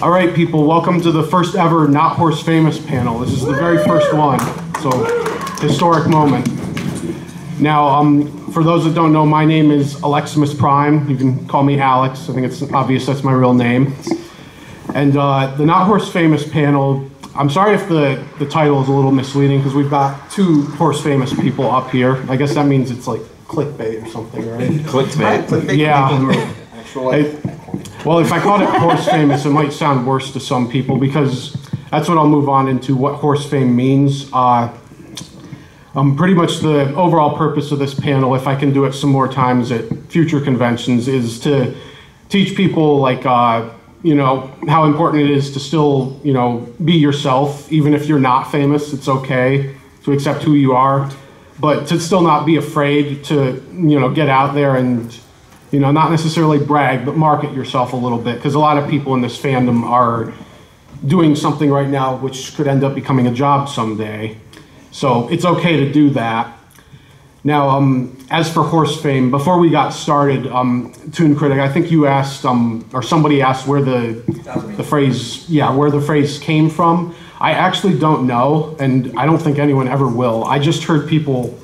All right, people, welcome to the first ever Not Horse Famous panel. This is the very first one, so historic moment. Now, for those that don't know, my name is Aleximus Prime. You can call me Alex. I think it's obvious that's my real name. And the Not Horse Famous panel, I'm sorry if the title is a little misleading because we've got two horse famous people up here. I guess that means it's like clickbait or something, right? Clickbait. Yeah. Well, if I called it horse famous, it might sound worse to some people because that's what I'll move on into, what horse fame means. Pretty much the overall purpose of this panel, if I can do it some more times at future conventions, is to teach people like, you know, how important it is to still, you know, be yourself. Even if you're not famous, it's okay to accept who you are, but to still not be afraid to, you know, get out there and, you know, not necessarily brag, but market yourself a little bit, because a lot of people in this fandom are doing something right now which could end up becoming a job someday. So it's okay to do that. Now, as for horse fame, before we got started, Toon Critic, I think you asked, or somebody asked where the phrase came from. I actually don't know, and I don't think anyone ever will. I just heard people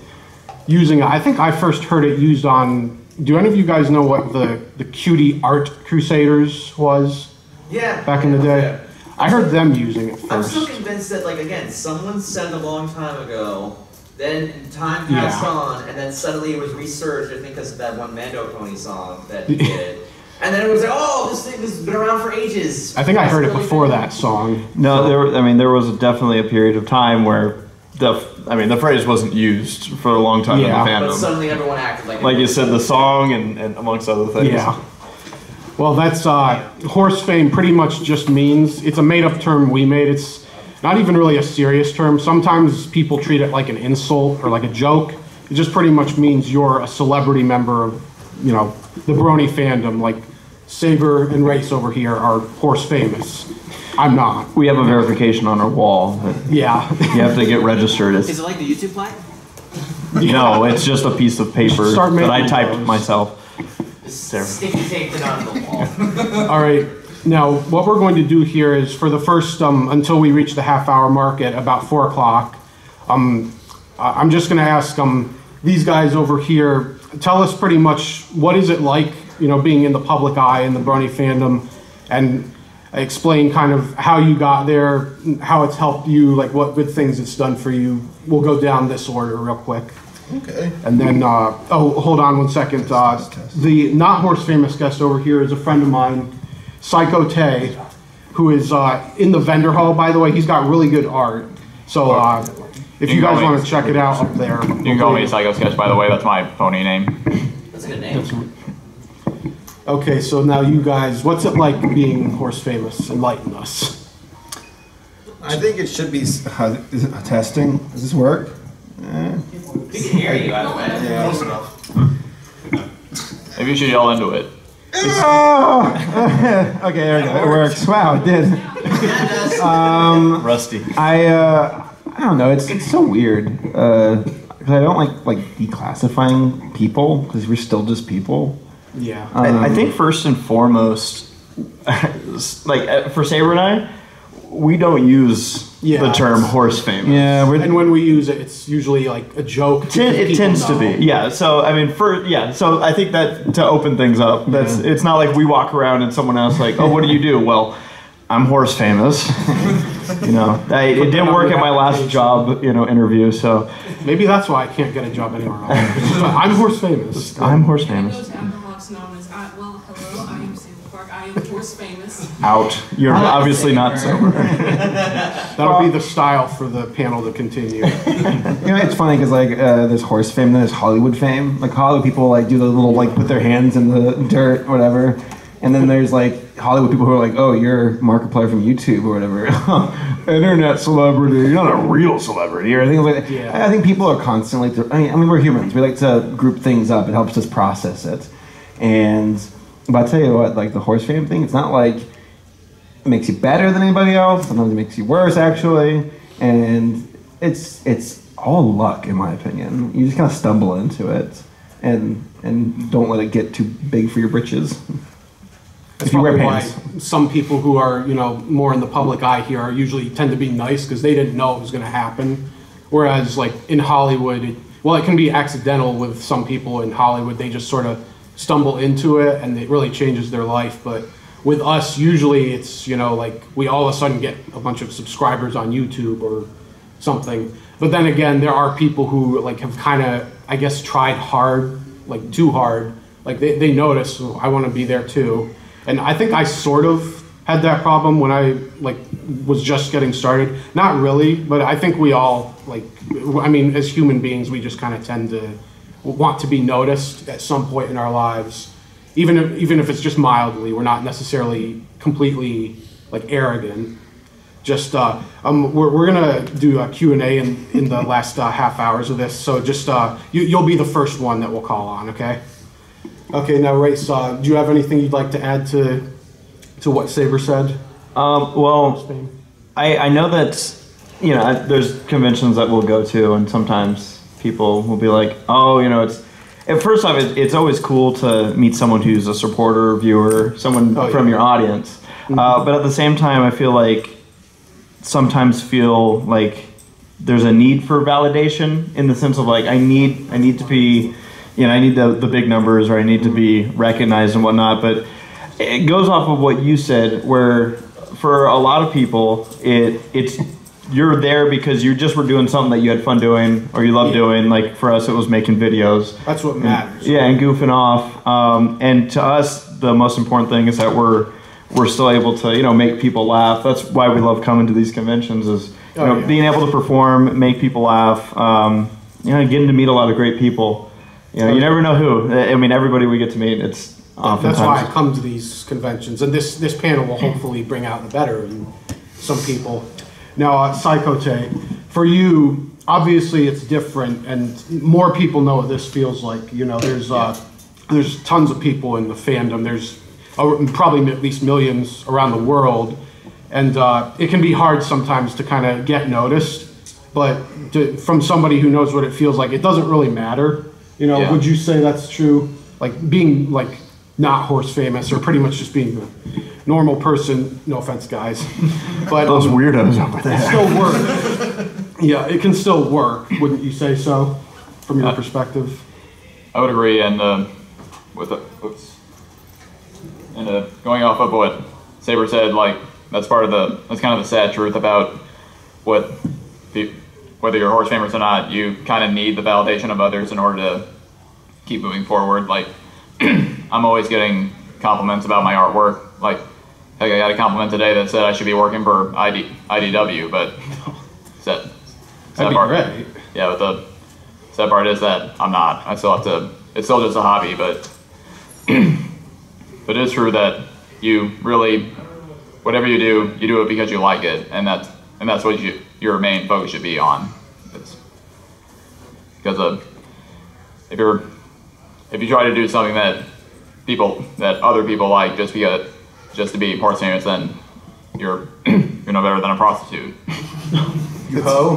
using it. I think I first heard it used on, do any of you guys know what the Cutie Art Crusaders was? Yeah. Back in the day? Yeah. I heard them using it first. I'm still convinced that, like, again, someone said it a long time ago, then time passed on, and then suddenly it was researched, I think because of that one Mando Pony song that he did. And then it was like, oh, this thing has been around for ages. I think I heard it before that song. No, there was definitely a period of time where the phrase wasn't used for a long time in the fandom. But suddenly everyone acted like it. Like you said, the song and amongst other things. Yeah. Well, that's horse fame pretty much just means, it's a made-up term we made. It's not even really a serious term. Sometimes people treat it like an insult or like a joke. It just pretty much means you're a celebrity member of, you know, the Brony fandom. Like Saber and Race over here are horse famous. I'm not. We have a verification on our wall. Yeah. You have to get registered. Is it like the YouTube plaque? No, it's just a piece of paper that I typed myself. Sticky taped it on the wall. All right. Now, what we're going to do here is for the first, until we reach the half-hour mark at about 4 o'clock, I'm just going to ask these guys over here, tell us pretty much what is it like, you know, being in the public eye in the Brony fandom, and explain kind of how you got there, how it's helped you, like what good things it's done for you. We'll go down this order real quick. Okay. And then, oh, hold on one second. The not horse famous guest over here is a friend of mine, Syco, who is in the vendor hall, by the way. He's got really good art. So if you guys want to check it out up there. You can call me Syco Sketch, by the way. That's my pony name. That's a good name. Okay, so now you guys, what's it like being horse famous? Enlighten us. I think it should be testing. Does this work? We can hear you, by the way. Yeah. Close enough. Maybe you should yell into it. Okay, there we go. It works. Wow, it did. Rusty. I don't know. It's so weird because I don't like declassifying people because we're still just people. Yeah. I think first and foremost, like for Saber and I, we don't use the term horse famous. Yeah, and when we use it, it's usually like a joke. It tends to be, yeah. So I mean, so I think that to open things up, it's not like we walk around and someone else like, oh, what do you do? Well, I'm horse famous. You know, it didn't work at my last job, you know, interview. So maybe that's why I can't get a job anywhere else. I'm horse famous. I'm horse famous. Known as, well, hello, I am Saberspark. I am horse famous. Out. You're obviously not sober. That'll be the style for the panel to continue. You know, it's funny because like there's horse fame, then there's Hollywood fame. Like Hollywood people like do the little like put their hands in the dirt, whatever. And then there's like Hollywood people who are like, oh, you're Markiplier from YouTube or whatever. Internet celebrity. You're not a real celebrity or things like that. Yeah. I think people are constantly. I mean, we're humans. We like to group things up. It helps us process it. But I tell you what, like the horse fame thing, it's not like it makes you better than anybody else. Sometimes it makes you worse, actually. And it's all luck, in my opinion. You just kind of stumble into it, and don't let it get too big for your britches. That's If you wear probably why pants. some people who are, more in the public eye here are usually tend to be nice because they didn't know it was going to happen. Whereas like in Hollywood, it can be accidental with some people in Hollywood. They just sort of stumble into it and it really changes their life. But with us, usually it's, like we all of a sudden get a bunch of subscribers on YouTube or something. But then again, there are people who like have kind of, I guess, tried hard, like too hard. Like they notice, oh, I want to be there too. And I think I sort of had that problem when I was just getting started. Not really, but I think we all as human beings, we just kind of tend to want to be noticed at some point in our lives, even if it's just mildly. We're not necessarily completely arrogant. Just we're gonna do a Q&A in the last half hours of this. So just you'll be the first one that we'll call on. Okay. Okay. Now, Race, do you have anything you'd like to add to what Saber said? Well, I know that there's conventions that we'll go to, and sometimes people will be like, oh, first off, it's always cool to meet someone who's a supporter, viewer, someone from your audience. Mm-hmm. But at the same time, I feel like there's a need for validation in the sense of I need to be, I need the big numbers, or I need to be recognized and whatnot. But it goes off of what you said, where for a lot of people, it's you're there because you just were doing something that you had fun doing or you love doing. Like for us, it was making videos. That's what matters. And goofing off. And to us, the most important thing is that we're still able to make people laugh. That's why we love coming to these conventions, is being able to perform, make people laugh. Getting to meet a lot of great people. You never know who. I mean, everybody we get to meet, it's oftentimes. That's why I come to these conventions, and this panel will hopefully bring out the better in some people. Now, Syco, for you, obviously it's different, and more people know what this feels like. There's tons of people in the fandom. There's probably at least millions around the world, and it can be hard sometimes to kind of get noticed. But from somebody who knows what it feels like, it doesn't really matter. Would you say that's true? Like being not horse famous, or pretty much just being a normal person. No offense, guys, but those weirdos over there. It still works. Yeah, it can still work. Wouldn't you say so, from your perspective? I would agree, and going off of what Saber said, that's kind of the sad truth about whether you're horse famous or not. You kind of need the validation of others in order to keep moving forward. I'm always getting compliments about my artwork. I got a compliment today that said I should be working for IDW, but sad part. Great. Yeah, but the sad part is that I'm not. I still have to. It's still just a hobby, but it is true that you really, whatever you do it because you like it, and that's what your main focus should be on. Because if you try to do something that other people like just to be horse famous, then you're no better than a prostitute. You hoe?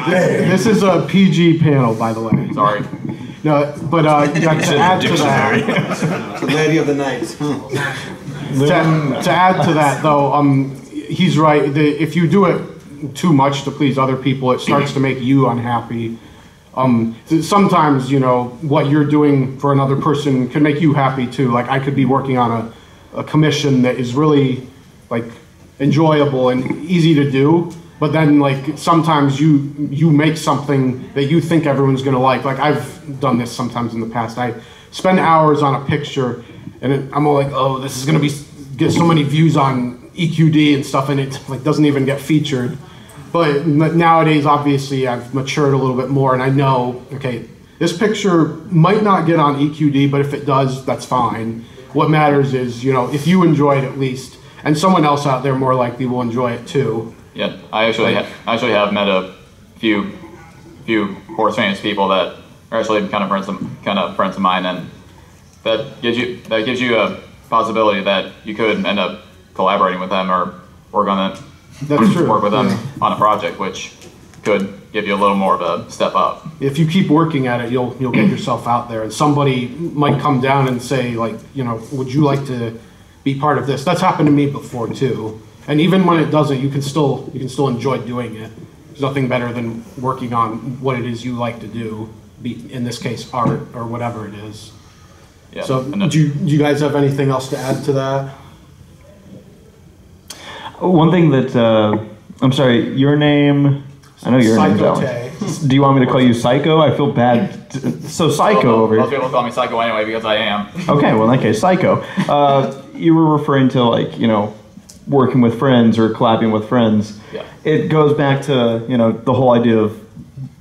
This is a PG panel, by the way. Sorry. No, but to add to that, the lady of the night. to add to that, though, he's right. If you do it too much to please other people, it starts to make you unhappy. Sometimes, what you're doing for another person can make you happy too. I could be working on a commission that is really enjoyable and easy to do, but then sometimes you make something that you think everyone's gonna like. I've done this sometimes in the past. I spend hours on a picture, and I'm all oh, this is gonna get so many views on EQD and stuff, and it doesn't even get featured. But nowadays, obviously, I've matured a little bit more, and I know, okay, this picture might not get on EQD, but if it does, that's fine. What matters is, if you enjoy it at least, and someone else out there more likely will enjoy it too. Yeah, I actually have met a few horse famous people that are actually kind of friends of mine, and that gives you a possibility that you could end up collaborating with them or work on it. That's true. Work with them on a project, which could give you a little more of a step up. If you keep working at it, you'll get yourself out there, and somebody might come down and say, like, you know, would you like to be part of this? That's happened to me before too. And even when it doesn't, you can still enjoy doing it. There's nothing better than working on what it is you like to do, in this case, art or whatever it is. Yeah. So, do you guys have anything else to add to that? One thing that I'm sorry, your name. I know your name's Alex. Do you want me to call you Syco? I feel bad. So Syco over Most here. people call me Syco anyway because I am. Okay, well in that case, Syco. You were referring to, like, you know, working with friends or collabing with friends. Yeah. It goes back to, you know, the whole idea of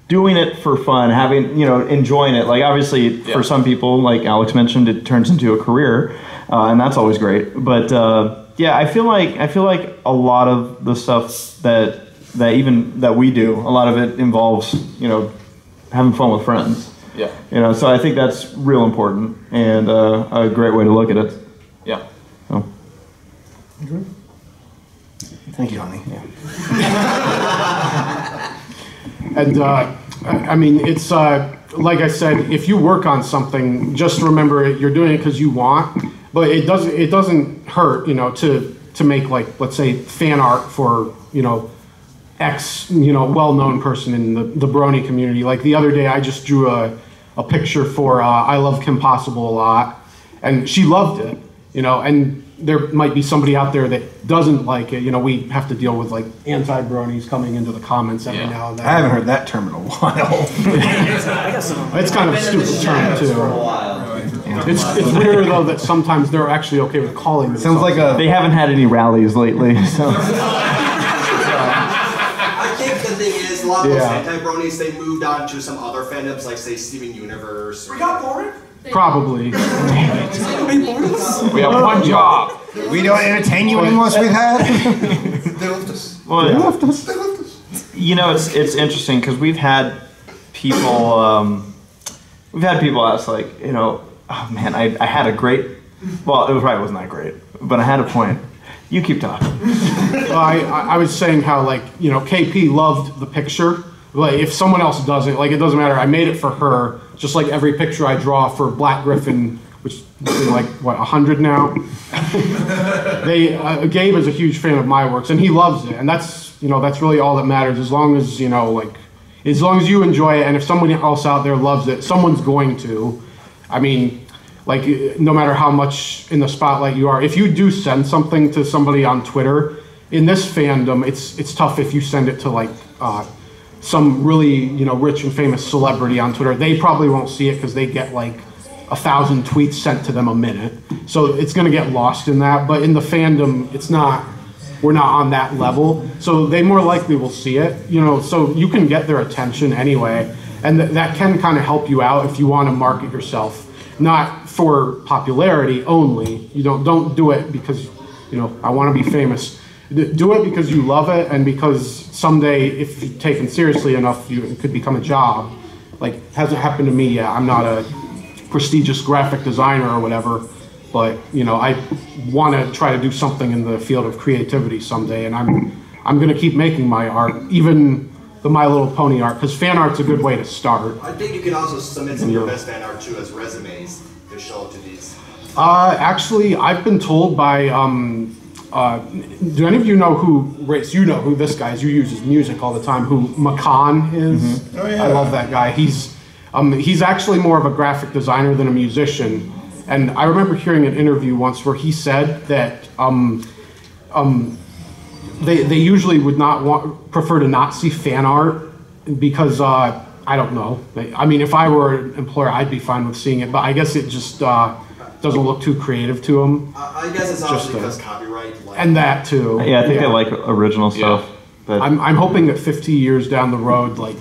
doing it for fun, having, you know, enjoying it. Like, obviously for some people, like Alex mentioned, it turns into a career, and that's always great. But yeah, I feel like a lot of the stuff that we do, a lot of it involves, you know, having fun with friends. Yeah. You know, so I think that's real important and a great way to look at it. Yeah. So. Thank you, honey. Yeah. And I mean, it's like I said, if you work on something, just remember you're doing it because you want. But it doesn't hurt, you know, to make, like, let's say, fan art for, you know, X, you know, well-known person in the Brony community. Like the other day, I just drew a picture for I Love Kim Possible a lot, and she loved it, you know. And there might be somebody out there that doesn't like it. You know, we have to deal with, like, anti-bronies coming into the comments every now and then. I haven't heard that term in a while. It's kind of a stupid term too. For a while. It's weird though that sometimes they're actually okay with calling themselves. Sounds like They haven't had any rallies lately, so. I think the thing is, a lot of those Yeah. anti-bronies, they moved on to some other fandoms, like, say, Steven Universe. We got boring. Probably. We have one job. we don't entertain you anymore, sweetheart. They left us. Well, They left us. you know, it's interesting because we've had people ask, like, you know, oh man, I had a great, well, it probably wasn't that great, but I had a point. You keep talking. I was saying how, like, you know, KP loved the picture. Like, if someone else doesn't, like, it doesn't matter. I made it for her, just like every picture I draw for Black Griffin, which is like, what, 100 now? Gabe is a huge fan of my works, and he loves it. And that's, you know, that's really all that matters. As long as, you know, like, as long as you enjoy it, and if someone else out there loves it, someone's going to. I mean, like, no matter how much in the spotlight you are, if you do send something to somebody on Twitter, in this fandom, it's tough if you send it to, like, some really, you know, rich and famous celebrity on Twitter. They probably won't see it because they get, like, 1,000 tweets sent to them a minute. So it's going to get lost in that. But in the fandom, we're not on that level. So they more likely will see it, you know, so you can get their attention anyway. And that can kind of help you out if you want to market yourself. Not for popularity only. You don't do it because, you know, I want to be famous. Do it because you love it, and because someday, if you're taken seriously enough, it could become a job. Like, hasn't happened to me yet. I'm not a prestigious graphic designer or whatever, but, you know, I want to try to do something in the field of creativity someday, and I'm going to keep making my art, even the My Little Pony art, because fan art's a good way to start. I think you can also submit some of your best fan art too as resumes to show to these. Actually, I've been told by, do any of you know who this guy is? You use his music all the time, who Macan is? Mm-hmm. Oh, yeah. I love that guy. He's actually more of a graphic designer than a musician. And I remember hearing an interview once where he said that they usually would prefer to not see fan art because, I don't know. I mean, if I were an employer, I'd be fine with seeing it, but I guess it just doesn't look too creative to them. I guess it's also because copyright. And that too. Yeah, I think they like original stuff. But I'm hoping that 50 years down the road, like,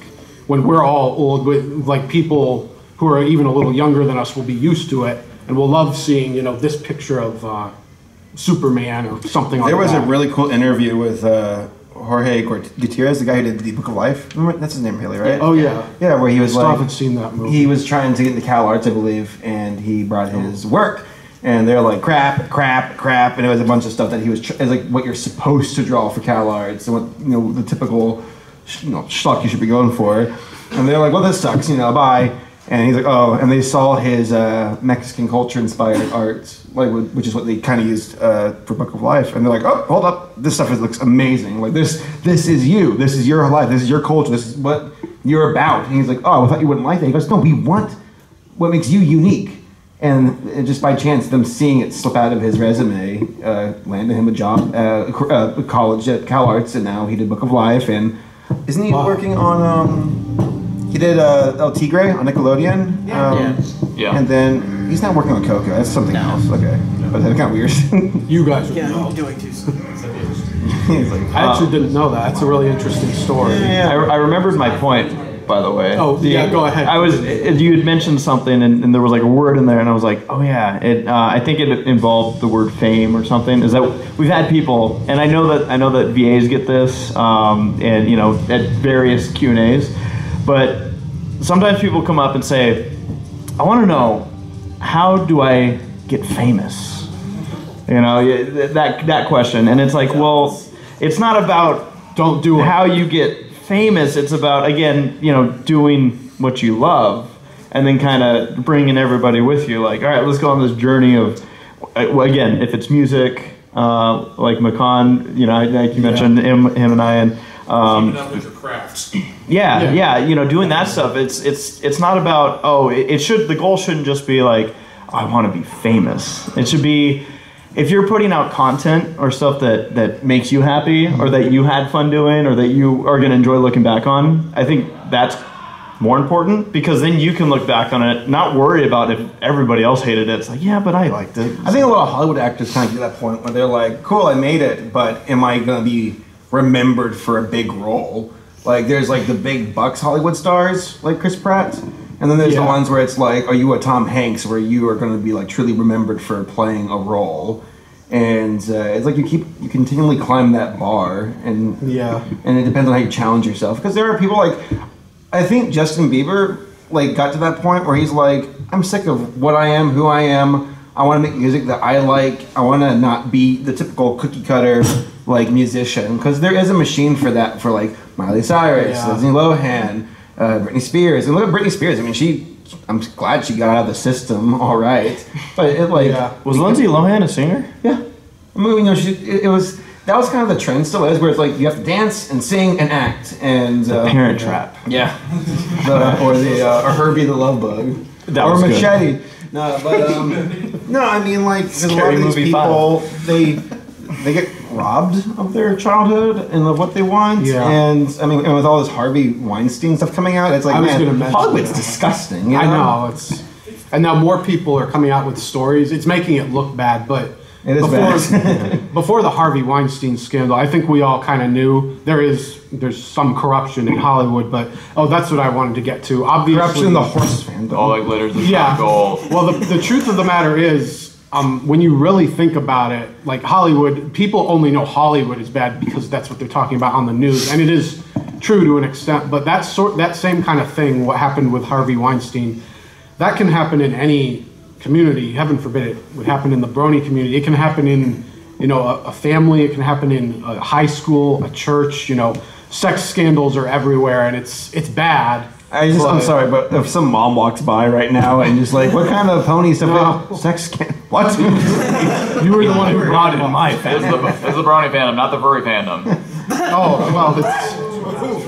when we're all old, like, people who are even a little younger than us will be used to it, and will love seeing, you know, this picture of Superman or something like that. There was a really cool interview with Jorge Gutierrez, the guy who did The Book of Life. Remember? That's his name, Haley, right? Oh, yeah. Yeah, where he was I still like... haven't seen that movie. He was trying to get into Cal Arts, I believe, and he brought his work. And they're like, crap, and it was a bunch of stuff that he was... It's like what you're supposed to draw for Cal Arts, and what, you know, the typical schluck you should be going for. And they're like, well, this sucks, bye. And he's like, oh, and they saw his Mexican culture-inspired art, which is what they kind of used for Book of Life. And they're like, oh, hold up, this stuff looks amazing. Like this is you. This is your life. This is your culture. This is what you're about. And he's like, oh, I thought you wouldn't like that. He goes, no, we want what makes you unique. And just by chance, them seeing it slip out of his resume landed him a job at college at Cal Arts, and now he did Book of Life. And isn't he working on? He did El Tigre on Nickelodeon. Yeah. And then he's not working on Coco. That's something else. Okay, but that's kind of weird. You guys. I'm doing too soon. I actually didn't know that. That's a really interesting story. I remembered my point, by the way. Oh, go ahead. You had mentioned something, and there was like a word in there, and I was like, oh yeah, I think it involved the word fame or something. Is that we've had people, and I know that VAs get this, and at various Q&As, but sometimes people come up and say, I want to know, how do I get famous? That question, and it's like, well, it's not about don't do it. How you get famous. It's about, again, doing what you love, and then kind of bringing everybody with you. Like, all right, let's go on this journey of, again, if it's music, like Makan, like you mentioned, him and I, and keeping up with your crafts. Doing that stuff. It's not about, the goal shouldn't just be like, I want to be famous. It should be, if you're putting out content or stuff that makes you happy, or that you had fun doing, or that you are going to enjoy looking back on, I think that's more important, because then you can look back on it, not worry about if everybody else hated it. It's like, yeah, but I liked it. I think a lot of Hollywood actors kind of get to that point where they're like, cool, I made it, but am I going to be remembered for a big role? Like, there's like the big bucks Hollywood stars, like Chris Pratt. And then there's the ones where it's like, are you a Tom Hanks, where you are going to be like truly remembered for playing a role? And it's like you continually climb that bar, and it depends on how you challenge yourself. Because there are people like, I think Justin Bieber like got to that point where he's like, I'm sick of what I am, who I am. I want to make music that I like. I want to not be the typical cookie cutter like musician, because there is a machine for that, for like Miley Cyrus, Lindsay Lohan, Britney Spears. And look at Britney Spears. I mean, I'm glad she got out of the system all right. But it like... Was Lindsay Lohan a singer? Yeah. I mean, that was kind of the trend, still is, where it's like you have to dance and sing and act. And Parent Trap. Yeah. Or Herbie the Love Bug. Or Machete. Good. No, but no, I mean, like, a lot of these people, they get robbed of their childhood and of what they want. Yeah. And I mean, and with all this Harvey Weinstein stuff coming out, it's like, Hollywood's disgusting. I know, and now more people are coming out with stories. It's making it look bad, but before the Harvey Weinstein scandal, I think we all kind of knew there's some corruption in Hollywood. But that's what I wanted to get to. Obviously, corruption in the horse fandom. All that glitters is not gold. Well, the truth of the matter is, when you really think about it, like Hollywood, people only know Hollywood is bad because that's what they're talking about on the news, and it is true to an extent. But that same kind of thing, what happened with Harvey Weinstein, that can happen in any community. Heaven forbid it would happen in the brony community. It can happen in a family. It can happen in a high school, a church. Sex scandals are everywhere, and it's bad. I'm sorry, but if some mom walks by right now and just like, what kind of pony stuff? Sex scandal? What? You were the one who brought it in my fandom. It's the brony fandom, not the furry fandom. Oh, well,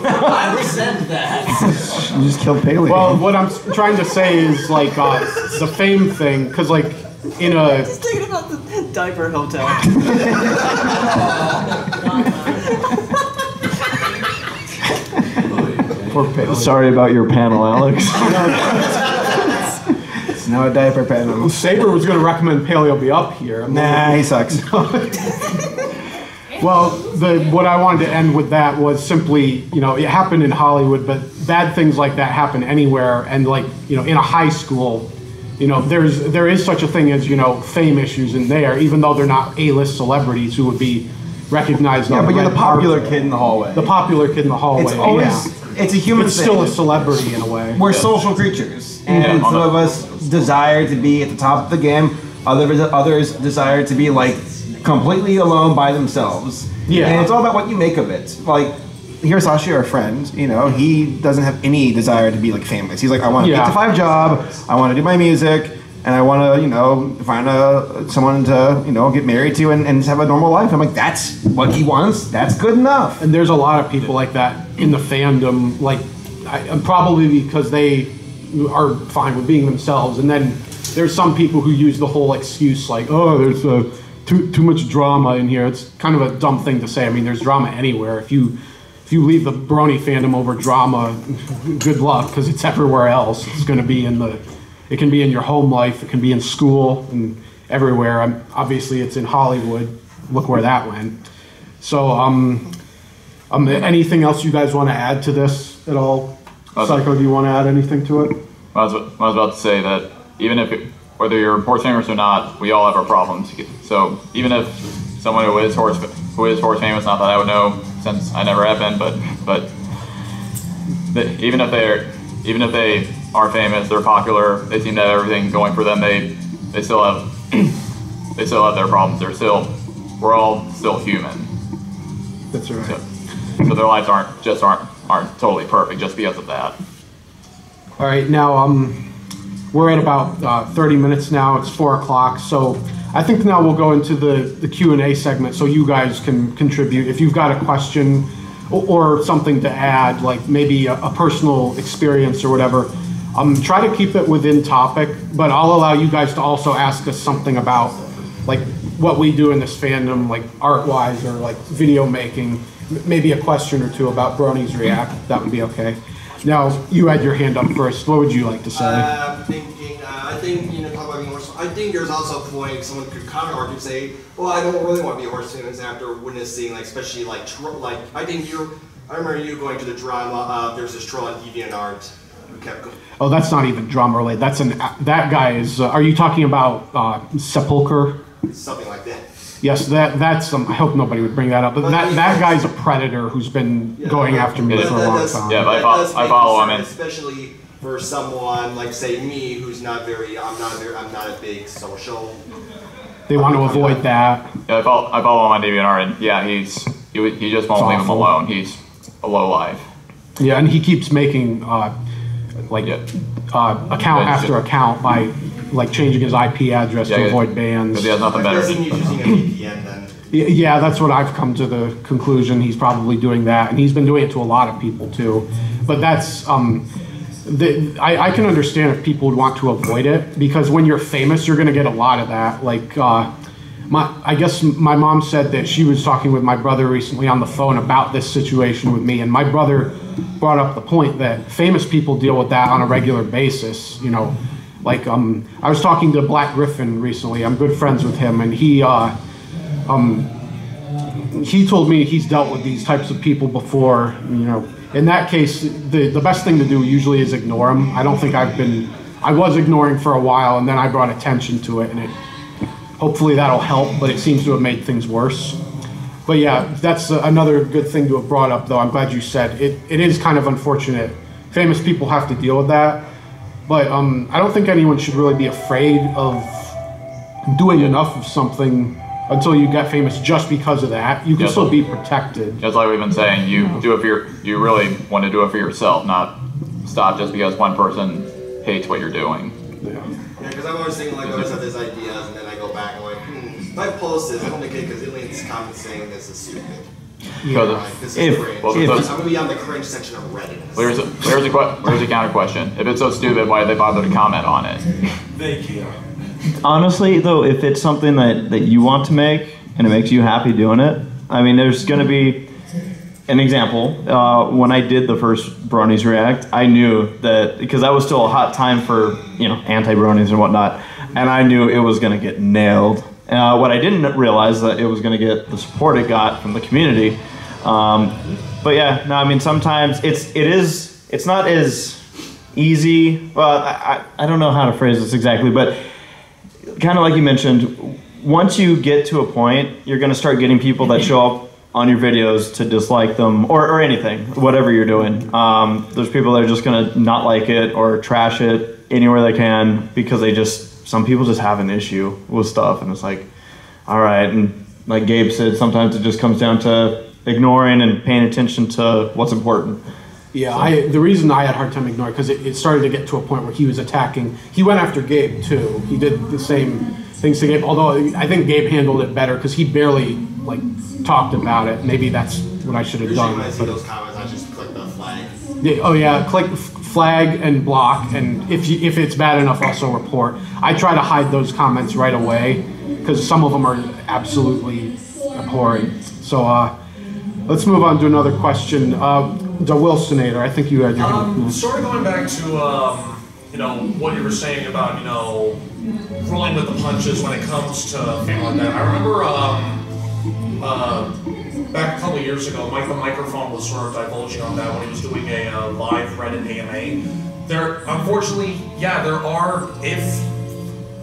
I resent that. You just killed Paley. Well, what I'm trying to say is like the fame thing, because like in a... Just thinking about the diaper hotel. Sorry about your panel, Alex. It's now a diaper panel. Saber was going to recommend Paleo be up here. Nah, he sucks. Well, what I wanted to end with that was simply, it happened in Hollywood, but bad things like that happen anywhere. And like, in a high school, there is such a thing as, fame issues in there, even though they're not A-list celebrities who would be recognized. Yeah, but you're the popular kid in the hallway. The popular kid in the hallway. It's always, it's a human It's thing. still a celebrity in a way. We're social creatures, and some of us desire to be at the top of the game. Others desire to be like completely alone by themselves. Yeah. And it's all about what you make of it. Like, Hirasashi, our friend, you know, he doesn't have any desire to be like famous. He's like, I want an 8 to 5 job. I want to do my music, and I want to, you know, find someone to, you know, get married to and just have a normal life. I'm like, that's what he wants. That's good enough. And there's a lot of people like that in the fandom, like, probably because they are fine with being themselves. And then there's some people who use the whole excuse like, oh, there's too much drama in here. It's kind of a dumb thing to say. I mean, there's drama anywhere. If you leave the Brony fandom over drama, good luck, because it's everywhere else. It's going to be it can be in your home life, it can be in school, and everywhere. Obviously, it's in Hollywood. Look where that went. So, anything else you guys want to add to this at all? Syco, do you want to add anything to it? I was about to say that even whether you're horse famous or not, we all have our problems. So even if someone who is horse famous, not that I would know since I never have been, but even if they are famous, they're popular, they seem to have everything going for them. They still have their problems. We're all still human. That's right. So their lives aren't totally perfect just because of that. All right, now we're at about 30 minutes now. It's 4 o'clock, so I think now we'll go into the Q&A segment so you guys can contribute. If you've got a question or something to add, like maybe a personal experience or whatever, try to keep it within topic, but I'll allow you guys to also ask us something about like what we do in this fandom, like art-wise or like video making, maybe a question or two about Bronies React. That would be okay. Now, you had your hand up first. What would you like to say? I'm thinking, I think, you know, talk about being horse. I think there's also a point someone could counter argue and say, well, I don't really want to be a horse famous after witnessing, like, especially like I think I remember you going to the drama. There's this troll on DeviantArt who kept going. Oh, that's not even drama related. That guy is. Are you talking about Sepulcher? Something like that. Yes, that's. I hope nobody would bring that up. But that guy's a predator who's been going after me for a long time. Yeah, but I follow him. Especially for someone like, say, me, who's not very. I'm not a big social. They want to avoid that. Yeah, I follow him on DeviantArt, and yeah, he just won't leave him alone. He's a lowlife. Yeah, and he keeps making account after account by like changing his IP address to avoid bans. Because he has nothing better. Using a VPN then. Yeah, that's what I've come to the conclusion. He's probably doing that, and he's been doing it to a lot of people too. But that's I can understand if people would want to avoid it, because when you're famous, you're going to get a lot of that. Like I guess my mom said that she was talking with my brother recently on the phone about this situation with me, and my brother brought up the point that famous people deal with that on a regular basis. You know, like I was talking to Black Griffin recently. I'm good friends with him, and he told me he's dealt with these types of people before. You know, in that case, the best thing to do usually is ignore them. I don't think I was ignoring for a while, and then I brought attention to it, and hopefully that'll help, but it seems to have made things worse. But yeah, that's another good thing to have brought up, though. I'm glad you said it. It is kind of unfortunate. Famous people have to deal with that, but I don't think anyone should really be afraid of doing enough of something until you get famous just because of that. You can still be protected. Just like we've been saying, you really want to do it for yourself, not stop just because one person hates what you're doing. Yeah, because I'm always thinking, like, I always have these ideas, and then I go back and I'm like, if I post this, I don't make it because it leaves comments saying this is stupid. Like, this is cringe. I'm going to be on the cringe section of Reddit. Here's a counter question. If it's so stupid, why did they bother to comment on it? Thank you. Honestly, though, if it's something that you want to make and it makes you happy doing it, I mean, there's going to be an example. When I did the first Bronies React, I knew that, because that was still a hot time for, you know, anti-Bronies and whatnot, and I knew it was going to get nailed. What I didn't realize that it was going to get the support it got from the community. But yeah, no, I mean, sometimes it's not as easy. Well, I don't know how to phrase this exactly, but kind of like you mentioned, once you get to a point, you're going to start getting people that show up on your videos to dislike them, or anything, whatever you're doing. There's people that are just going to not like it or trash it anywhere they can because some people just have an issue with stuff, and it's like, all right. And like Gabe said, sometimes it just comes down to ignoring and paying attention to what's important. Yeah, the reason I had a hard time ignoring, because it started to get to a point where he was attacking. He went after Gabe too. He did the same things to Gabe, although I think Gabe handled it better because he barely like talked about it. Maybe that's what I should have done. When I see those comments, I just click the flag. Yeah, oh yeah, click flag and block, and if it's bad enough, also report. I try to hide those comments right away because some of them are absolutely abhorrent. So let's move on to another question. The Wilsonator, I think you had your Sort of going back to you know, what you were saying about, you know, rolling with the punches when it comes to things like that. I remember back a couple of years ago, Mike the Microphone was sort of divulging on that when he was doing a live Reddit AMA. There, unfortunately, yeah, there are, if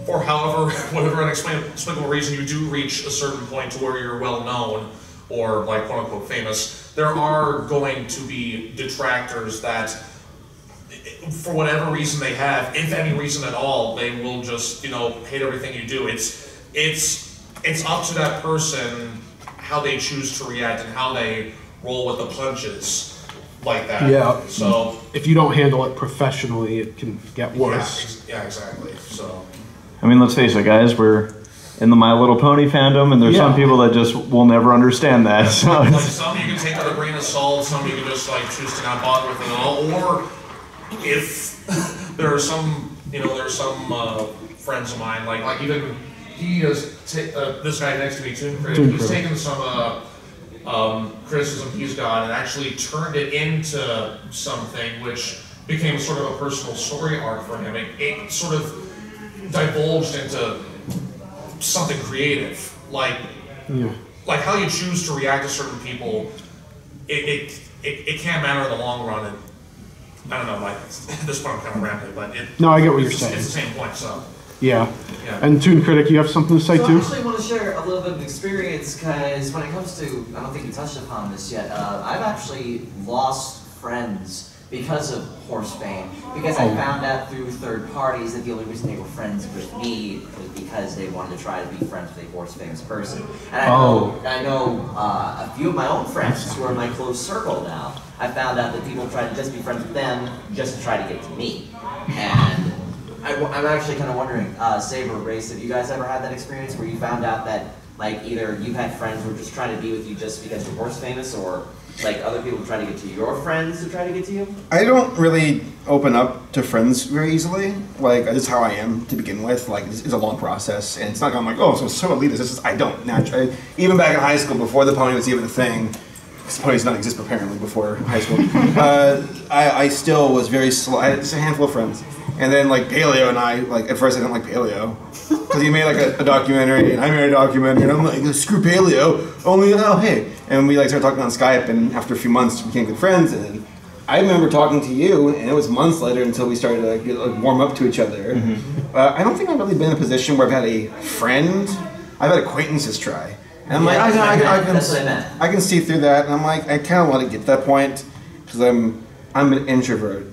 for however, whatever inexplicable reason you do reach a certain point to where you're well known or like quote unquote famous, there are going to be detractors that, for whatever reason they have, if any reason at all, they will just, you know, hate everything you do. It's up to that person how they choose to react and how they roll with the punches like that. Yeah. So if you don't handle it professionally, it can get worse. Yeah, exactly. So I mean, let's face it, guys, we're in the My Little Pony fandom, and there's some people that just will never understand that. So like some you can take with a grain of salt, some you can just like choose to not bother with it at all, or if there are some, you know, there's some friends of mine, like even he has this guy next to me, he's taken some criticism he's got and actually turned it into something which became sort of a personal story arc for him. It sort of divulged into something creative, like how you choose to react to certain people. It can't matter in the long run. And I don't know, like at this point I'm kind of rambling, but no, I get what you're saying. It's the same point, so. Yeah. And Toon Critic, you have something to say too? I actually want to share a little bit of experience because when it comes to, I don't think you touched upon this yet, I've actually lost friends because of horse fame. Because I found out through third parties that the only reason they were friends with me was because they wanted to try to be friends with a horse famous person. And I know a few of my own friends who are in my close circle now. I found out that people try to just be friends with them just to try to get to me. And I'm actually kind of wondering, Saber, Race, have you guys ever had that experience where you found out that like either you've had friends who are just trying to be with you just because you're horse famous, or like other people try to get to your friends to try to get to you? I don't really open up to friends very easily. Like, this is how I am to begin with. Like, it's a long process, and it's not like I'm like, oh, so elitist. It's just, I don't naturally. Even back in high school, before the pony was even a thing, because ponies did not exist apparently before high school, I still was very slow. I had just a handful of friends. And then, like, Paleo and I, like, at first I didn't like Paleo. Because he made, like, a documentary, and I made a documentary, and I'm like, screw Paleo, only, oh, hey. And we, like, started talking on Skype, and after a few months, we became good friends. And then I remember talking to you, and it was months later until we started to get, like, warm up to each other. I don't think I've really been in a position where I've had a friend. I've had acquaintances try. And I'm like, I can see through that, and I'm like, I kind of want to get to that point, because I'm an introvert.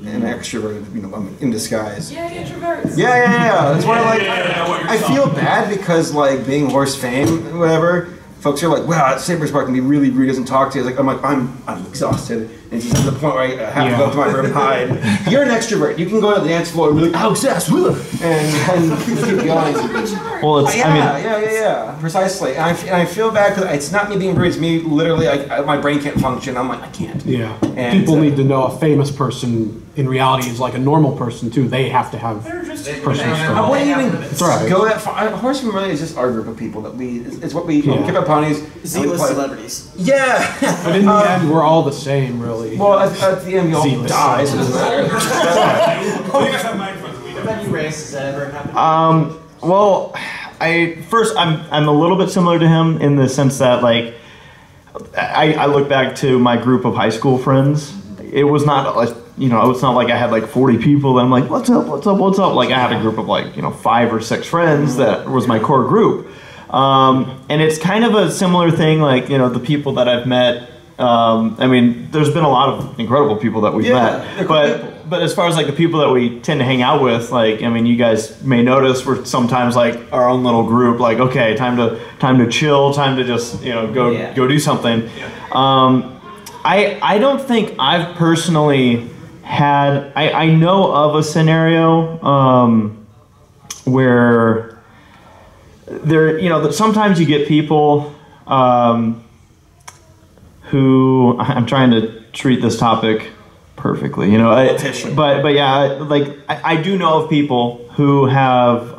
And extrovert, you know, I'm in disguise. Yeah, introverts. Yeah. That's why, like, I feel bad because, like, being horse fame, whatever, folks are like, wow, Saberspark can be really rude, doesn't talk to you. I'm like, I'm exhausted. And it's just to the point where I have to go up to my room and hide. You're an extrovert. You can go to the dance floor and be like, oh, obsessed, and keep going. Well, it's, Yeah, precisely. And I feel bad because it's not me being rude. It's me literally, my brain can't function. I'm like, I can't. Yeah. And people need to know a famous person in reality is like a normal person too. They have to have personal stuff. I wouldn't even right. go that far. Horse fame really is just our group of people that it's what we keep our ponies. Z-list celebrities. Yeah. But in the end, we're all the same, really. Well, at the end, we all Z-list die, so it doesn't matter. you guys have microphones. What about you, Race? Has that ever happened? Well, I'm a little bit similar to him in the sense that, like, I look back to my group of high school friends. It was not like, you know, it's not like I had like 40 people that I'm like, what's up? Like, I had a group of like, you know, 5 or 6 friends that was my core group. And it's kind of a similar thing, like, you know, the people that I've met. I mean, there's been a lot of incredible people that we've met, but as far as like the people that we tend to hang out with, like, I mean, you guys may notice we're sometimes like our own little group, like, okay, time to chill, time to just, you know, go do something. I don't think I've personally had, I know of a scenario where there, you know, sometimes you get people who, I'm trying to treat this topic perfectly, you know, but yeah, like I do know of people who have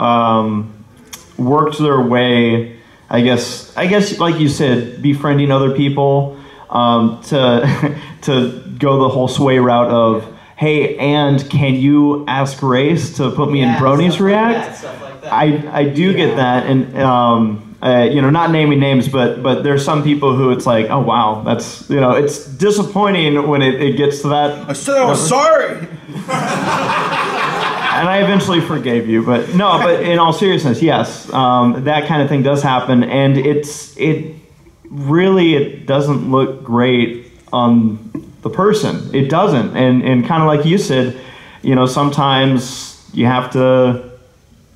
worked their way, I guess like you said, befriending other people to go the whole sway route of, hey, and can you ask Race to put me in Brony's React? Stuff like that. I do get that, and you know, not naming names, but there's some people who it's like, oh wow, that's, you know, it's disappointing when it gets to that. I said I was sorry. And I eventually forgave you, but no, but in all seriousness, yes, that kind of thing does happen, and it really doesn't look great on the person. It doesn't, and kind of like you said, you know, sometimes you have to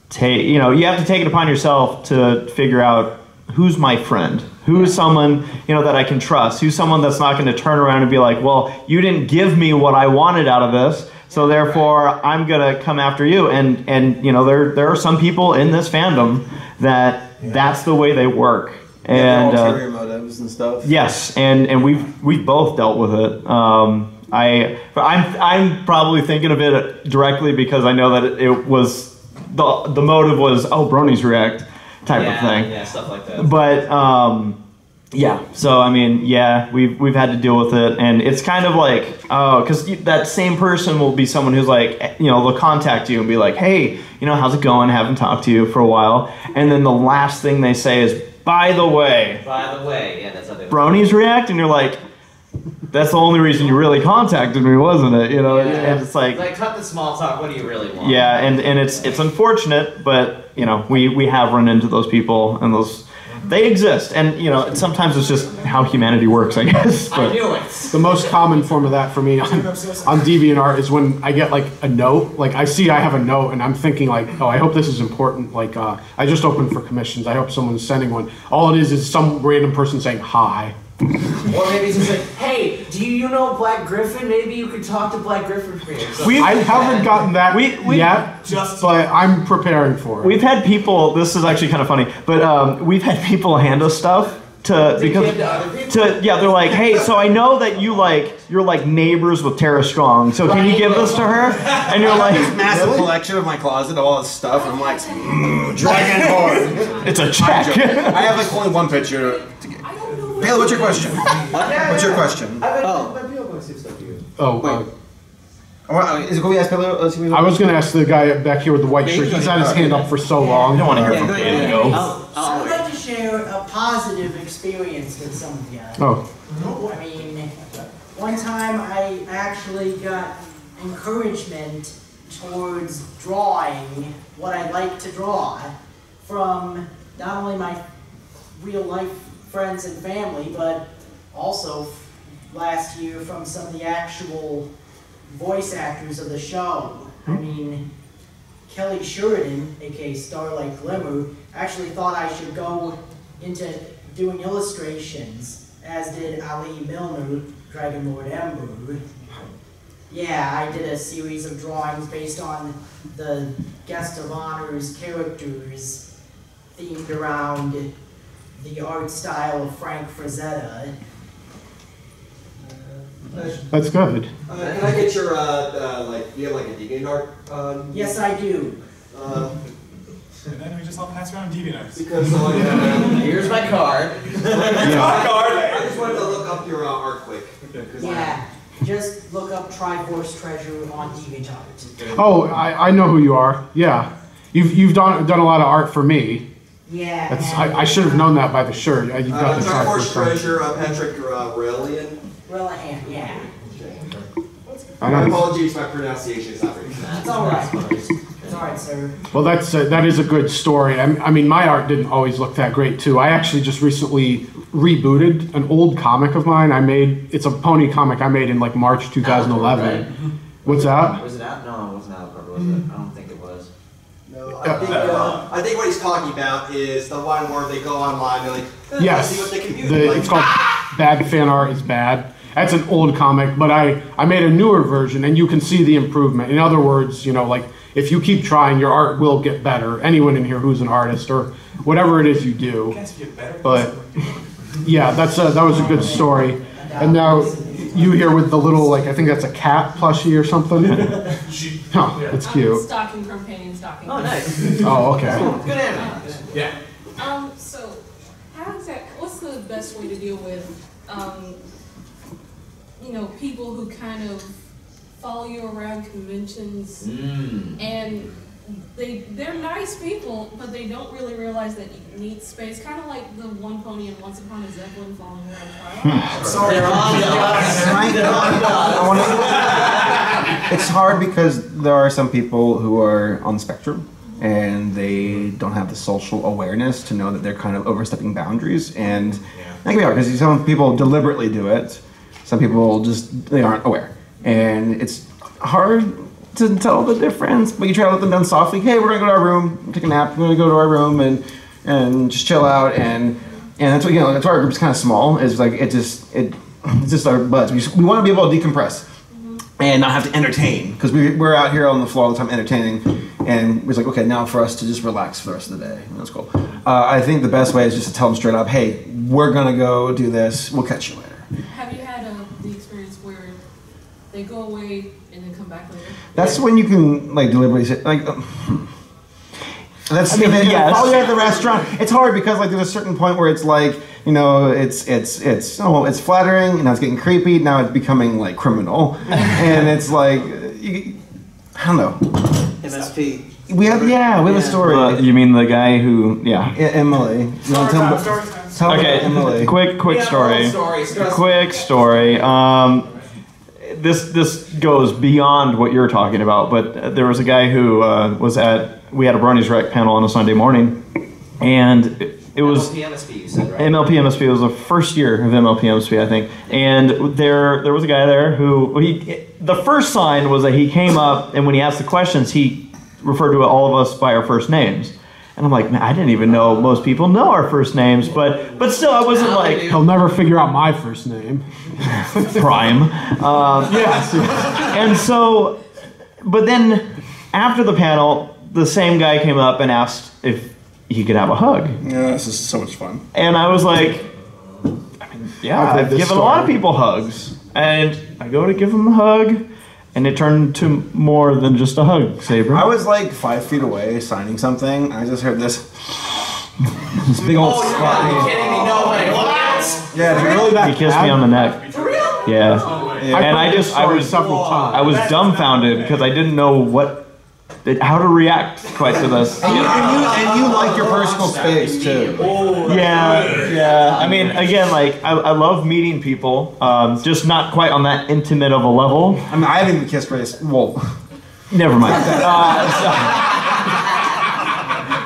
take it upon yourself to figure out who's my friend, who's someone, you know, that I can trust, who's someone that's not going to turn around and be like, well, you didn't give me what I wanted out of this, so therefore I'm gonna come after you. And you know, there are some people in this fandom that that's the way they work. And ulterior motives and stuff. Yes, and we've both dealt with it. I'm probably thinking of it directly because I know that it was the motive was, oh, Brony's React type of thing. Yeah, stuff like that. But yeah, so I mean, yeah, we've had to deal with it, and it's kind of like, oh, because that same person will be someone who's like, you know, they'll contact you and be like, hey, you know, how's it going? Haven't talked to you for a while, and then the last thing they say is, by the way, yeah, that's how they Brony's React, and you're like, that's the only reason you really contacted me, wasn't it? You know, and it's like cut the small talk. What do you really want? Yeah, and it's unfortunate, but you know, we have run into those people, and they exist, and you know, sometimes it's just how humanity works, I guess. But I knew it. The most common form of that for me on DeviantArt is when I get like a note, like I see I have a note and I'm thinking like, oh, I hope this is important. Like I just opened for commissions. I hope someone's sending one. All it is some random person saying hi. Or maybe it's just like, hey, do you know Black Griffin? Maybe you could talk to Black Griffin for me. I haven't gotten that yet, but I'm preparing for it. We've had people, this is actually kind of funny, but we've had people hand us stuff they're like, hey, so I know that you're like neighbors with Tara Strong, so can you give this to her? And you're like, this massive collection of my closet of all this stuff, and I'm like, Dragonborn. It's a check. I have like only one picture. Bailey, what's your question? What's your question? Is it going to ask Bailey? I was going to ask the guy back here with the white shirt. He's had his hand up for so long. I don't want to hear from Bailey. I would like to share a positive experience with some of you. Oh. I mean, one time I actually got encouragement towards drawing what I like to draw from not only my real life friends and family, but also last year from some of the actual voice actors of the show. I mean, Kelly Sheridan, aka Starlight Glimmer, actually thought I should go into doing illustrations, as did Ali Milner, Dragon Lord Ember. Yeah, I did a series of drawings based on the Guest of Honor's characters, themed around the art style of Frank Frazetta. That's good. Can I get your, do you have like a DeviantArt? Yes, I do. And then we just all pass around DeviantArt. Because here's my card. I just wanted to look up your art quick. Yeah, just look up Triforce Treasure on DeviantArt. Oh, I know who you are. Yeah, you've done a lot of art for me. Yeah. I should have known that by the shirt. You've got the Triforce Treasure, Patrick Relian. Relian, yeah. My apologies, my pronunciation is not very good. That's all right. It's all right, sir. Well, that is a good story. I mean, my art didn't always look that great too. I actually just recently rebooted an old comic of mine. It's a pony comic I made in like March 2011. What's that? Was it out? No, it wasn't out cover, was it? I don't think it was. No, I think what he's talking about is the one where they go online and like, Yes, see what they can do. it's called Bad Fan Art is Bad. That's an old comic, but I made a newer version, and you can see the improvement. In other words, you know, like, if you keep trying, your art will get better. Anyone in here who's an artist or whatever it is you do. But yeah, that was a good story. And now you here with the little, like, I think that's a cat plushie or something. Oh, it's cute. Stocking from Penny and Stocking. Oh, nice. Oh, okay. Good anime. Yeah. So, what's the best way to deal with, you know, people who kind of follow you around conventions and they're nice people, but they don't really realize that you need space. Kind of like the One Pony and Once Upon a Zeppelin following around Twilight. Sorry, It's hard because there are some people who are on the spectrum and they don't have the social awareness to know that they're kind of overstepping boundaries, and that can be hard because some people deliberately do it, some people just, they aren't aware, and it's hard to tell the difference, but you try to let them down softly. Hey, we're gonna go to our room, take a nap, we're gonna go to our room and just chill out, and that's what, you know, that's why our group's kind of small, is like, it's just our buzz. We want to be able to decompress and not have to entertain, because we're out here on the floor all the time entertaining, and it's like, okay, now for us to just relax for the rest of the day. That's cool. I think the best way is just to tell them straight up, hey, we're gonna go do this, we'll catch you later. Have you had the experience where they go away and then come back later? That's when you can, like, deliberately say, like, that's, I mean, yes. While you're at the restaurant, it's hard because, like, there's a certain point where it's like, you know, it's flattering, now it's getting creepy, now it's becoming, like, criminal, and it's like, I don't know. MSP. We have a story. You mean the guy who, Emily. You want to tell okay, Emily. Quick story. Quick story. This goes beyond what you're talking about, but there was a guy who we had a Bronies Rec panel on a Sunday morning, and it was MLP-MSP, you said, right? MLP-MSP. It was the first year of MLP-MSP, I think, and there was a guy there who, the first sign was that he came up, and when he asked the questions, he referred to all of us by our first names. And I'm like, man, I didn't even know most people know our first names, but still, I wasn't like... He'll never figure out my first name. Prime. Yes. And so, but then after the panel, the same guy came up and asked if he could have a hug. Yeah, this is so much fun. And I was like, I mean, yeah, I've given a lot of people hugs. And I go to give him a hug, and it turned to more than just a hug, Saber. I was like 5 feet away signing something. I just heard this big old spot. Are you kidding me? No way. What? Yeah, really bad. He kissed me on the neck. For real? Yeah. And I was several times. I was dumbfounded because I didn't know how to react quite to this. And you like your personal space too. Yeah. I mean, again, like I love meeting people, just not quite on that intimate of a level. I mean, I haven't even kissed Grace. Well, never mind.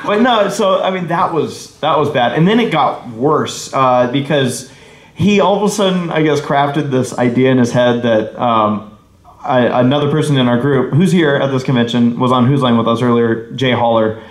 But no, so I mean that was bad, and then it got worse because he all of a sudden, I guess, crafted this idea in his head that another person in our group, who's here at this convention, was on Who's Line with us earlier, Jay Haller.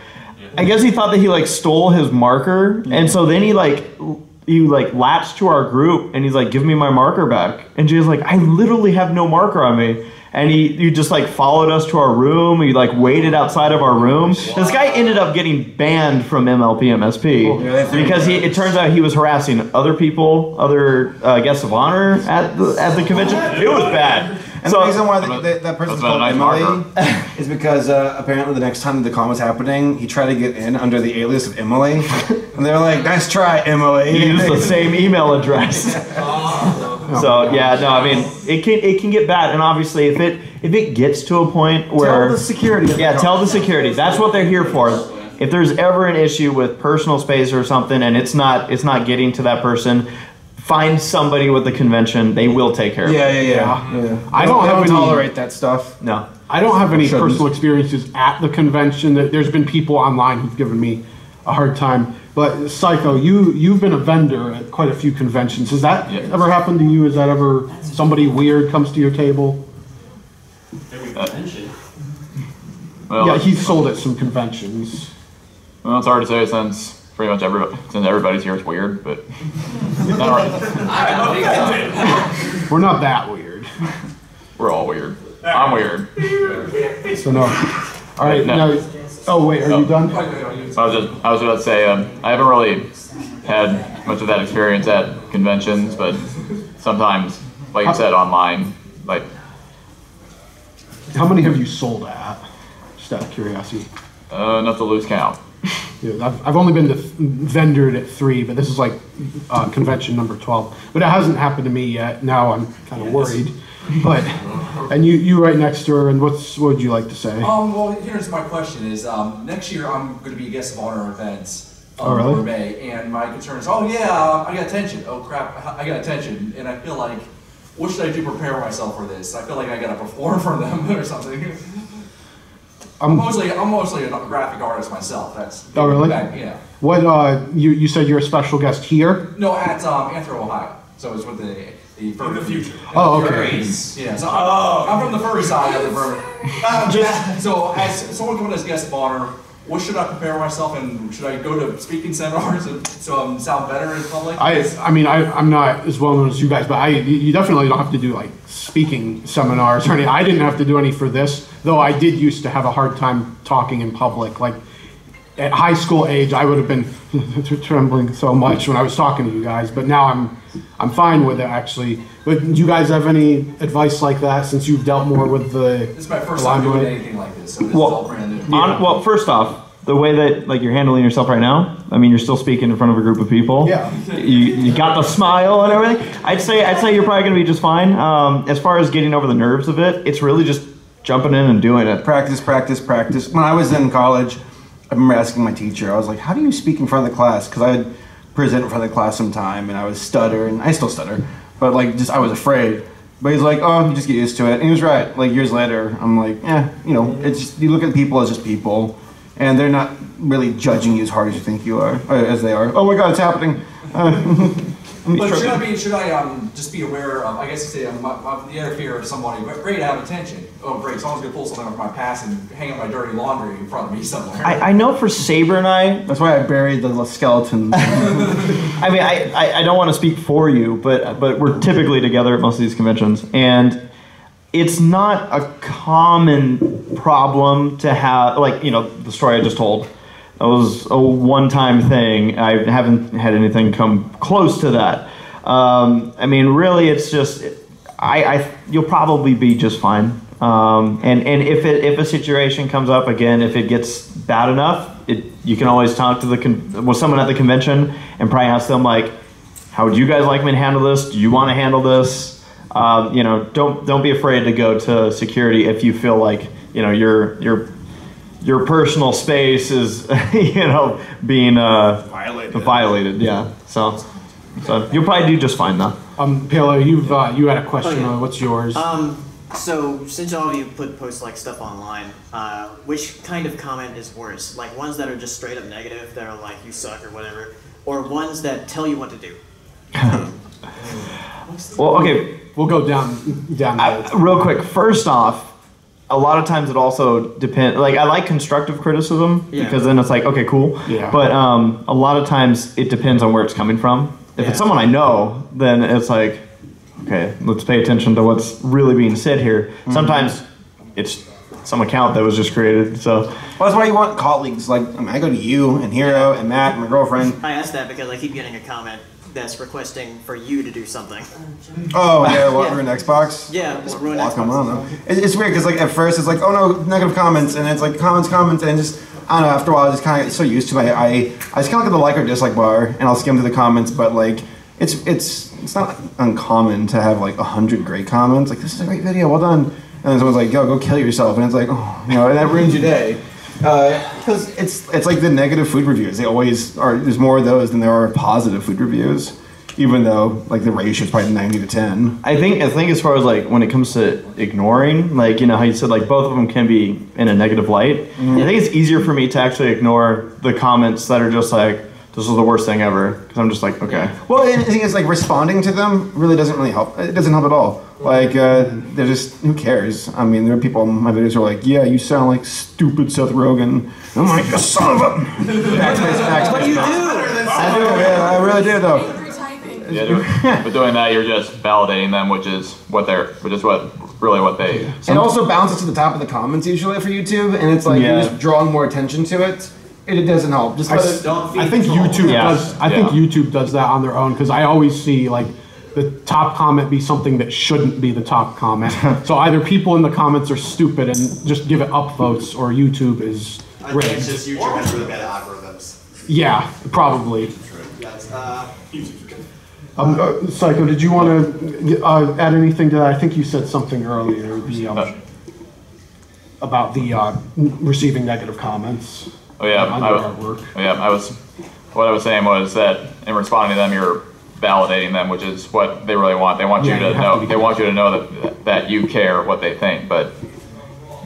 I guess he thought that he like stole his marker, and so then he latched to our group, and he's like, "Give me my marker back." And Jay's like, "I literally have no marker on me." And he just like followed us to our room. He like waited outside of our room. This guy ended up getting banned from MLP-MSP because it turns out he was harassing other people, other guests of honor at the convention. It was bad. And the reason why that person's called Emily is because apparently the next time the con was happening, he tried to get in under the alias of Emily, and they were like, "Nice try, Emily." He used the same email address. So yeah, no, I mean it can get bad, and obviously if it gets to a point where tell the security. Yeah, tell the security. That's what they're here for. If there's ever an issue with personal space or something, and it's not getting to that person, find somebody with the convention. They will take care of it. Yeah. I don't tolerate that stuff. No. I don't have any personal experiences at the convention. There's been people online who've given me a hard time. But Syco, you've been a vendor at quite a few conventions. Has that ever happened to you? Has that ever somebody weird comes to your table? Maybe Well, Yeah, he's sold at some conventions. Well, it's hard to say since pretty much everybody's here is weird, but We're not that weird. we're all weird. I'm weird. So no. All right. No. Now, oh wait, are you done? I was about to say I haven't really had much of that experience at conventions, but sometimes, like you said, online, like. How many have you sold at? Just out of curiosity. Enough to lose count. Yeah, I've only been to vendored at 3, but this is like convention number 12. But it hasn't happened to me yet. Now I'm kind of worried. But and you right next to her. And what would you like to say? Well, here's my question: is next year I'm going to be a guest of honor events really? May, and my concern is, oh yeah, I got attention. Oh crap, I got attention, and I feel like, what should I do to prepare myself for this? I feel like I got to perform for them or something. I'm mostly a graphic artist myself. That's oh really? Yeah. What you said you're a special guest here? No, at Anthro, Ohio. So it's with the In the future. Oh, okay. Yeah. So I'm from the furry side of the vermin. So as someone coming as guest of honor, what should I prepare myself, and should I go to speaking seminars so I sound better in public? I mean, I'm not as well known as you guys, but you definitely don't have to do like speaking seminars or anything. I didn't have to do any for this, though I did used to have a hard time talking in public. Like at high school age, I would have been trembling so much when I was talking to you guys, but now I'm fine with it actually. But do you guys have any advice like that since you've dealt more with the This is my first time doing anything like this, so this is all brand new. Well, first off, the way that like you're handling yourself right now, I mean, you're still speaking in front of a group of people. Yeah. You got the smile and everything. I'd say you're probably gonna be just fine. As far as getting over the nerves of it, it's really just jumping in and doing it. Practice. When I was in college, I remember asking my teacher, I was like, how do you speak in front of the class? Because I would present in front of the class sometime, and I would stutter, and I still stutter, but like I was afraid. But he's like, oh, you just get used to it. And he was right. Like years later, I'm like, it's just, you look at people as just people, and they're not really judging you as hard as you think you are, as they are. Oh my God, it's happening. But should I just be aware of, I guess you say, the inner fear of somebody, but great, I have attention. Oh great, someone's gonna pull something off my past and hang up my dirty laundry in front of me somewhere. I know for Saber and I, that's why I buried the skeletons. I mean, I don't want to speak for you, but we're typically together at most of these conventions, and it's not a common problem to have, like, the story I just told. That was a one-time thing. I haven't had anything come close to that. I mean, really, it's just, you'll probably be just fine. And if a situation comes up again, if it gets bad enough, you can always talk to with someone at the convention and probably ask them like, how would you guys like me to handle this? Do you want to handle this? Don't be afraid to go to security if you feel like your personal space is being violated. Yeah. So you'll probably do just fine though. Pele, you had a question. What's yours? So since all of you post like stuff online, which kind of comment is worse? Like ones that are just straight up negative, that are like you suck or whatever, or ones that tell you what to do? Well, okay, we'll go down. Real quick. First off, a lot of times it also depends. Like I like constructive criticism because then it's like, okay, cool. Yeah. But a lot of times it depends on where it's coming from. If it's someone I know, then it's like, okay, let's pay attention to what's really being said here. Mm-hmm. Sometimes it's some account that was just created. So that's why you want colleagues. Like I go to you and Hero and Matt and my girlfriend. I asked that because I keep getting a comment that's requesting for you to do something. Oh yeah, ruin Xbox? Yeah, ruin Xbox. I don't know. It's weird because like at first it's like, oh no, negative comments, and it's like comments, and just I don't know. After a while, I just kind of get so used to it. I just kind of look at the like or dislike bar, and I'll skim through the comments. But like, it's not uncommon to have like 100 great comments. Like this is a great video, well done. And then someone's like, yo, go kill yourself, and it's like, oh, and that ruins your day. Because it's like the negative food reviews. They always are. There's more of those than there are positive food reviews, even though like the ratio is probably 90 to 10. I think as far as like when it comes to ignoring, like how you said like both of them can be in a negative light. Mm-hmm. I think it's easier for me to actually ignore the comments that are just like this is the worst thing ever. Because I'm just like, okay. Well, and the thing is, like, responding to them really doesn't really help. It doesn't help at all. Like, they're just, who cares? I mean, there are people on my videos who are like, yeah, you sound like stupid Seth Rogen. I'm like, you son of a... Backspace. But you do! I do, yeah, I really do, though. Yeah, but doing that, you're just validating them, which is what they. It also bounces to the top of the comments usually for YouTube, and it's like you're just drawing more attention to it. It doesn't help. Just I think YouTube does. I think YouTube does that on their own because I always see like the top comment be something that shouldn't be the top comment. So either people in the comments are stupid and just give it upvotes, or YouTube is I rigged. think it's just YouTube has really bad algorithms. Yeah, probably. That's, Syco, did you want to add anything to that? I think you said something earlier about the receiving negative comments. Oh yeah, on your artwork. Oh yeah, what I was saying was that in responding to them, you're validating them, which is what they really want. They want you to know. They want you to know that you care what they think. But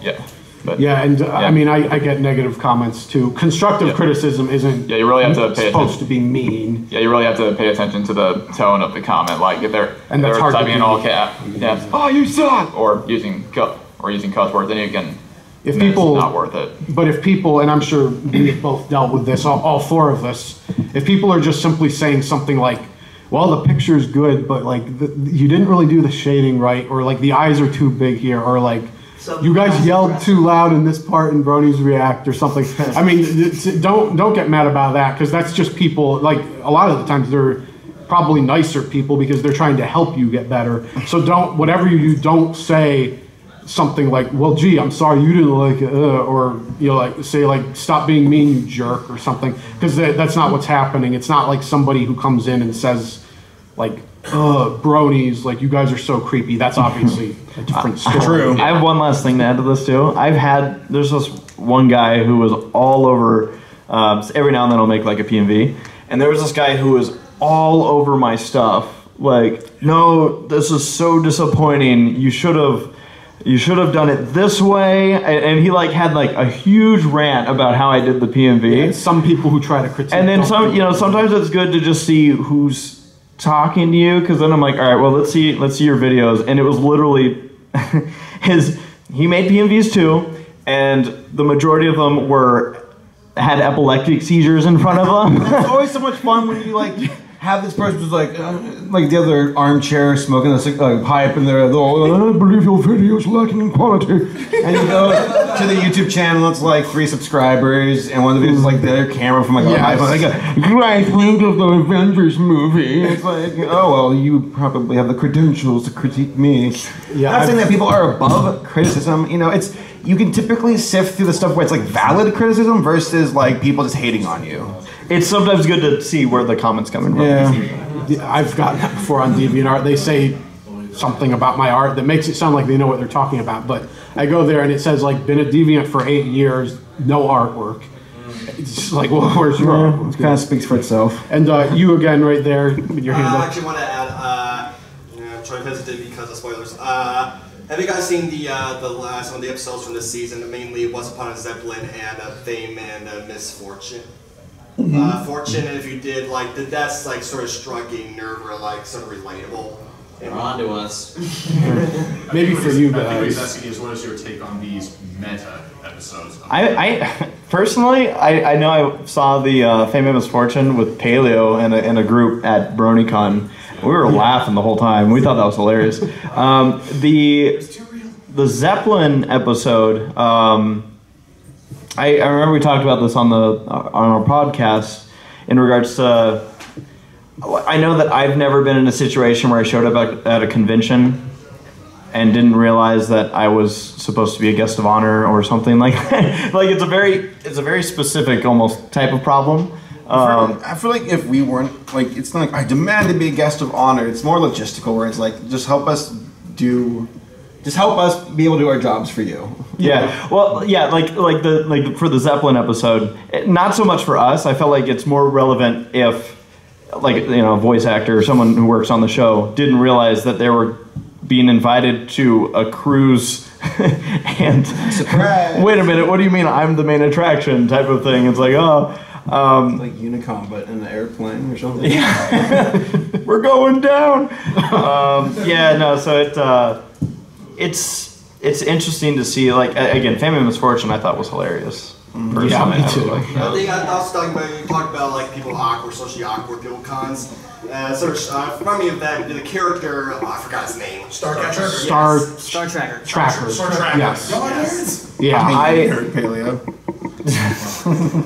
yeah. But, I mean, I get negative comments too. Constructive criticism isn't. Yeah, you really have to pay supposed to be mean. Yeah, you really have to pay attention to the tone of the comment. Like if they're typing in all caps, "Oh, you suck," or using cuss words, then you can. If people, it's not worth it. But if people, and I'm sure we have both dealt with this, all four of us, if people are just simply saying something like, well, the picture's good, but like you didn't really do the shading right, or like the eyes are too big here, or like you guys yelled too loud in this part in Brony's React or something. I mean, don't get mad about that, because that's just people, like a lot of the times they're probably nicer people because they're trying to help you get better. So whatever you do, don't say something like, well, gee, I'm sorry you didn't like it, or like say like, stop being mean, you jerk, or something, because that's not what's happening. It's not like somebody who comes in and says like, bronies, like you guys are so creepy. That's obviously a different story. True. I have one last thing to add to this too. There's this one guy who was all over, every now and then I'll make like a PMV, and there was this guy who was all over my stuff. Like, no, this is so disappointing. You should have done it this way, and he like had like a huge rant about how I did the PMV. Yeah, some people who try to critique, and then sometimes it's good to just see who's talking to you, because then I'm like, all right, well, let's see your videos. And it was literally he made PMVs too, and the majority of them had epileptic seizures in front of them. It's always so much fun when you like have this person who's like the other armchair smoking this pipe, and they're I believe your video's lacking in quality. And you go to the YouTube channel, it's like 3 subscribers, and one of the videos is like their camera from like a iPhone, like a great link of the Avengers movie. It's like, oh well, you probably have the credentials to critique me. Yeah, I'm not saying that people are above criticism. You can typically sift through the stuff where it's like valid criticism versus like people just hating on you. It's sometimes good to see where the comments coming from. Yeah, I've gotten that before on DeviantArt. They say something about my art that makes it sound like they know what they're talking about, but I go there and it says like, been a deviant for 8 years, no artwork. It's just like, well, where's your artwork? It kind of speaks for itself. And you again right there with your hand up. I actually want to add, Troy hesitated because of spoilers. Have you guys seen some of the episodes from this season? Mainly Once Upon a Zeppelin and Fame and Misfortune. Fortune, and if you did, that's like sort of struck a nerve, or like sort of relatable. They're on to us. Maybe for you guys. I think what he's asking is, what is your take on these meta episodes? I personally, I know I saw the Fame and Misfortune with Paleo in a group at BronyCon. We were laughing the whole time. We thought that was hilarious. The Zeppelin episode. I remember we talked about this on our podcast in regards to. I know that I've never been in a situation where I showed up at a convention and didn't realize that I was supposed to be a guest of honor or something like that. Like it's a very specific almost type of problem. I feel like if we weren't it's not like I demand to be a guest of honor. It's more logistical, where it's like just help us be able to do our jobs for you. Yeah. Well, yeah, like for the Zeppelin episode, not so much for us. I felt like it's more relevant if a voice actor or someone who works on the show didn't realize that they were being invited to a cruise and surprise. Wait a minute, what do you mean I'm the main attraction type of thing? It's like, oh, Like Unicom, but in an airplane or something. Yeah. We're going down. Yeah, no. So it's interesting to see. Like again, Fame and Misfortune, I thought was hilarious. Yeah, me too. I think I was talking about, you talked about like people awkward, socially awkward people cons. Remind me of that, the character, I forgot his name. Star Tracker? Star Tracker. Tracker. Star Tracker. Yes. Yes. Yeah. I heard paleo.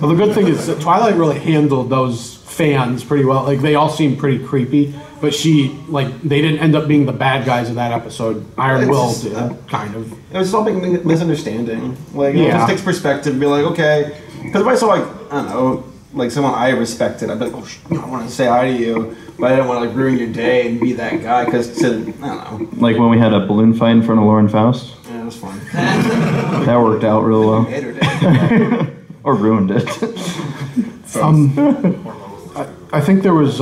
Well, the good thing is that Twilight really handled those fans pretty well. Like, they all seemed pretty creepy, but they didn't end up being the bad guys of that episode. Iron Will did, kind of. It was just all big misunderstanding. Like, it just takes perspective to be like, okay. Because if I saw, like, I don't know, like someone I respected, I'd be like, oh, I want to say hi to you, but I didn't want to, like, ruin your day and be that guy, because, I don't know. Like when we had a balloon fight in front of Lauren Faust. Yeah, it was fun. That worked out real well. Made her day. Or ruined it. I think there was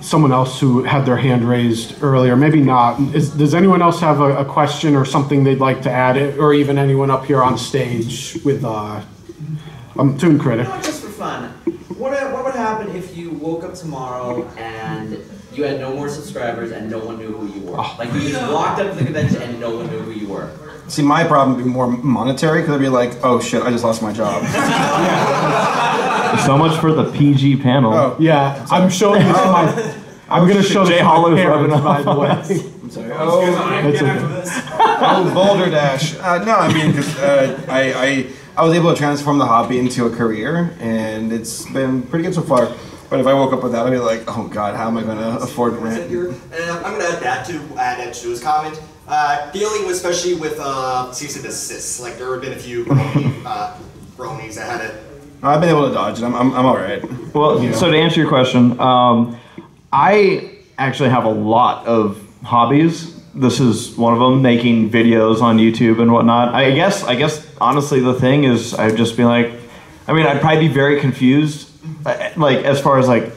someone else who had their hand raised earlier. Maybe not. Does anyone else have a question or something they'd like to add, or even anyone up here on stage with Toon Critic? Just for fun, what would happen if you woke up tomorrow and you had no more subscribers and no one knew who you were? Like you just walked up to the convention and no one knew who you were. See, my problem would be more monetary, because I'd be like, oh shit, I just lost my job. So much for the PG panel. Oh. Yeah, I'm showing this to my... I'm going to show this to my parents, by the way. I'm sorry. Boulder Dash. No, I mean, because I was able to transform the hobby into a career, and it's been pretty good so far. But if I woke up with that, I'd be like, oh god, how am I going to afford rent? And I'm going to add that to his comment. Dealing with, especially with cease and desist. Like, there have been a few bronies that had it. I've been able to dodge it. I'm all right. Well, so to answer your question, I actually have a lot of hobbies. This is one of them, making videos on YouTube and whatnot. I guess honestly the thing is I'd just be like, I mean, I'd probably be very confused, like as far as like,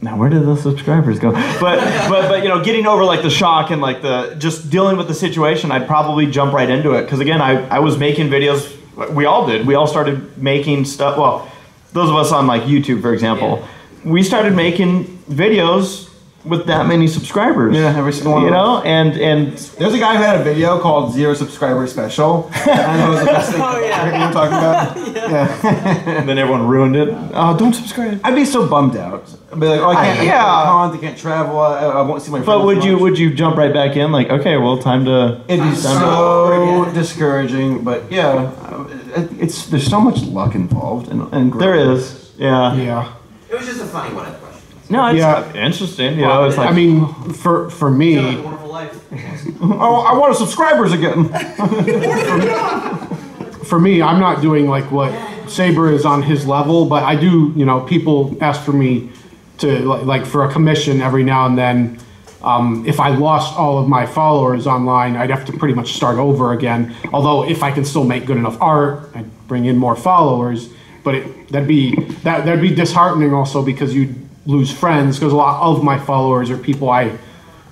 now where did the subscribers go? But you know, getting over like the shock and like the just dealing with the situation, I'd probably jump right into it. Because again, I was making videos. We all did. We all started making stuff. Well, those of us on like YouTube, for example, we started making videos with that many subscribers. Yeah, every single one. You know, and there's a guy who had a video called 0 Subscriber Special. And it was the best thing. Oh yeah. You know what I'm talking about? Yeah. And then everyone ruined it. Oh, don't subscribe. I'd be so bummed out. I'd be like, oh, I can't can't travel. I won't see my friends. But would you jump right back in? Like, okay, well, time to. It'd be so discouraging. But yeah, there's so much luck involved and there is. Yeah. Yeah. It was just a funny one. No, it's interesting. You know, it's like, I mean, for me. Like a wonderful life. Oh, I want subscribers again. For me, I'm not doing like what Saber is on his level, but I do, you know, people ask for me to like for a commission every now and then. If I lost all of my followers online, I'd have to pretty much start over again. Although if I can still make good enough art, I'd bring in more followers. But that'd be disheartening also, because you'd lose friends, because a lot of my followers are people I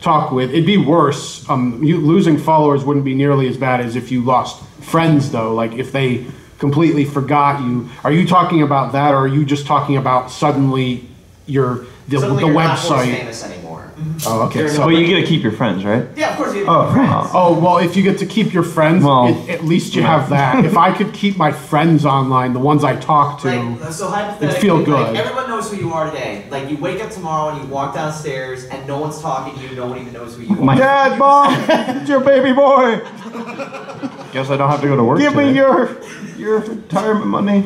talk with. It'd be worse. Losing followers wouldn't be nearly as bad as if you lost friends, though. Like if they completely forgot you. Are you talking about that, or are you just talking about suddenly the Suddenly you're website? not famous anymore. Oh, okay. So, but you get to keep your friends, right? Yeah, of course you. Oh, well, if you get to keep your friends, at least you have that. If I could keep my friends online, the ones I talk to, it'd feel good. Like, everyone knows who you are today. Like, you wake up tomorrow and you walk downstairs and no one's talking to you, no one even knows who you are. Dad, Mom, it's your baby boy. Guess I don't have to go to work. Give me your retirement money.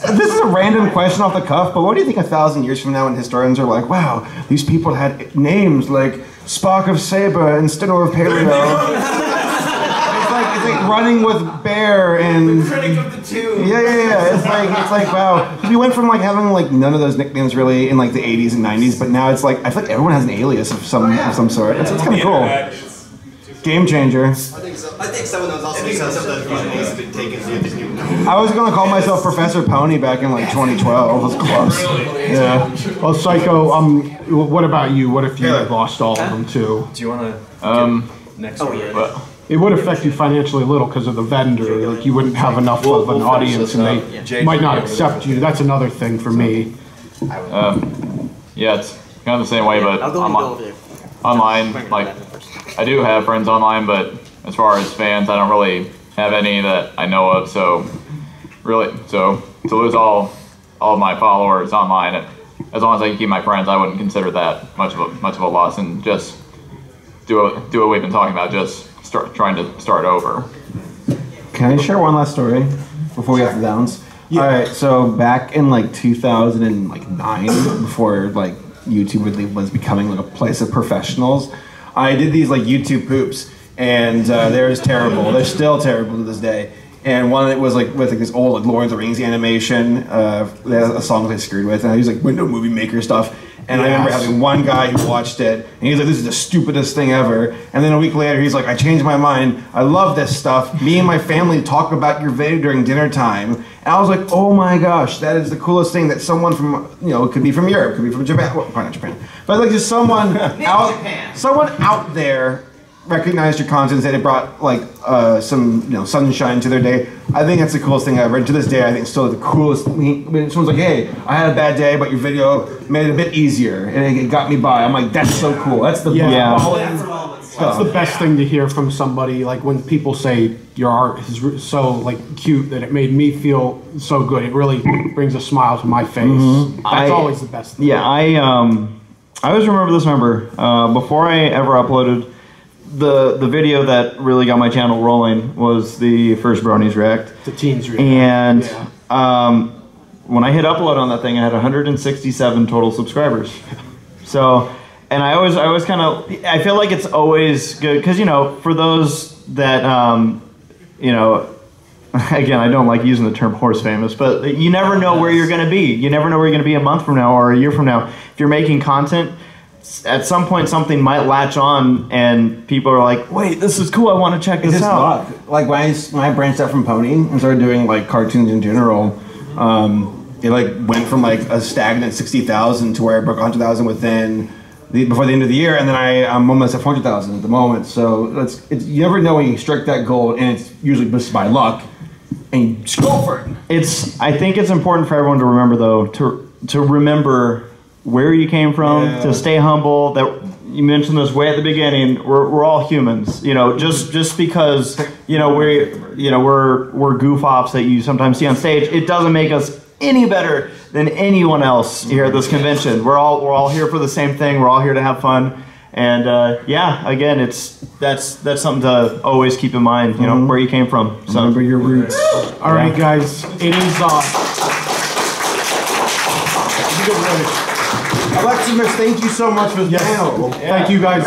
This is a random question off the cuff, but what do you think 1,000 years from now when historians are like, wow, these people had names like Spock of Saber and Steno of Paleo? It's like running with Bear and the critic of the two. Yeah. It's like wow. We went from like having like none of those nicknames really in like the 80s and 90s, but now it's like I feel like everyone has an alias of some sort. It's kind of cool. Game changer. I think some of those also because some of those names have been taken. I was going to call myself Professor Pony back in like 2012. It was close. Yeah. Well, Syco, what about you? What if you had lost all of them too? Do you want to next one? Well, It would affect you financially a little because of the vendor. Like you wouldn't have enough of an audience, and they might not accept you. That's another thing for me. Yeah, it's kind of the same way, but online, like I do have friends online, but as far as fans, I don't really have any that I know of. So really, so to lose all of my followers online, as long as I can keep my friends, I wouldn't consider that much of a loss, and just do what we've been talking about. Just trying to start over. Can I share one last story before we get to the downs? Yeah. All right, so back in like 2009, before like YouTube really was becoming like a place of professionals, I did these like YouTube poops, and they're just terrible. They're still terrible to this day. And one of it was like with like this old like Lord of the Rings animation, a song I screwed with, and I used like Window Movie Maker stuff. And I remember having one guy who watched it, and he's like, "This is the stupidest thing ever." And then a week later, he's like, "I changed my mind. I love this stuff. Me and my family talk about your video during dinner time." And I was like, "Oh my gosh, that is the coolest thing that someone from, it could be from Europe, could be from Japan, well, probably not Japan, but like just someone out there recognized your content, that it brought like some sunshine to their day." I think that's the coolest thing ever. And to this day, I think it's still the coolest. When someone's like, "Hey, I had a bad day, but your video made it a bit easier and it got me by," I'm like, "That's so cool." That's the That's the best thing to hear from somebody. Like when people say your art is so like cute that it made me feel so good. It really brings a smile to my face. That's always the best thing. Yeah, I always remember this number before I ever uploaded. The video that really got my channel rolling was the first Bronies React. The Teens React. And when I hit upload on that thing, I had 167 total subscribers. So, and I always kind of, I feel like it's always good, because, for those that, again, I don't like using the term horse famous, but you never know where you're going to be. You never know where you're going to be a month from now or a year from now. If you're making content, at some point something might latch on and people are like, "Wait, this is cool, I want to check this out." Luck. Like when I branched out from Pony and started doing like cartoons in general, it like went from like a stagnant 60,000 to where I broke 100,000 before the end of the year, and then I'm almost at 400,000 at the moment. So it's you never know when you strike that goal, and it's usually just by luck, and you just go for it. I think it's important for everyone to remember though, to remember where you came from, to stay humble. That you mentioned this way at the beginning. We're all humans, Just because we're goof offs that you sometimes see on stage, it doesn't make us any better than anyone else here at this convention. We're all here for the same thing. We're all here to have fun, and again, that's something to always keep in mind. Where you came from. So remember your roots. All right, guys, it is Aleximus, thank you so much for the panel. Thank you guys.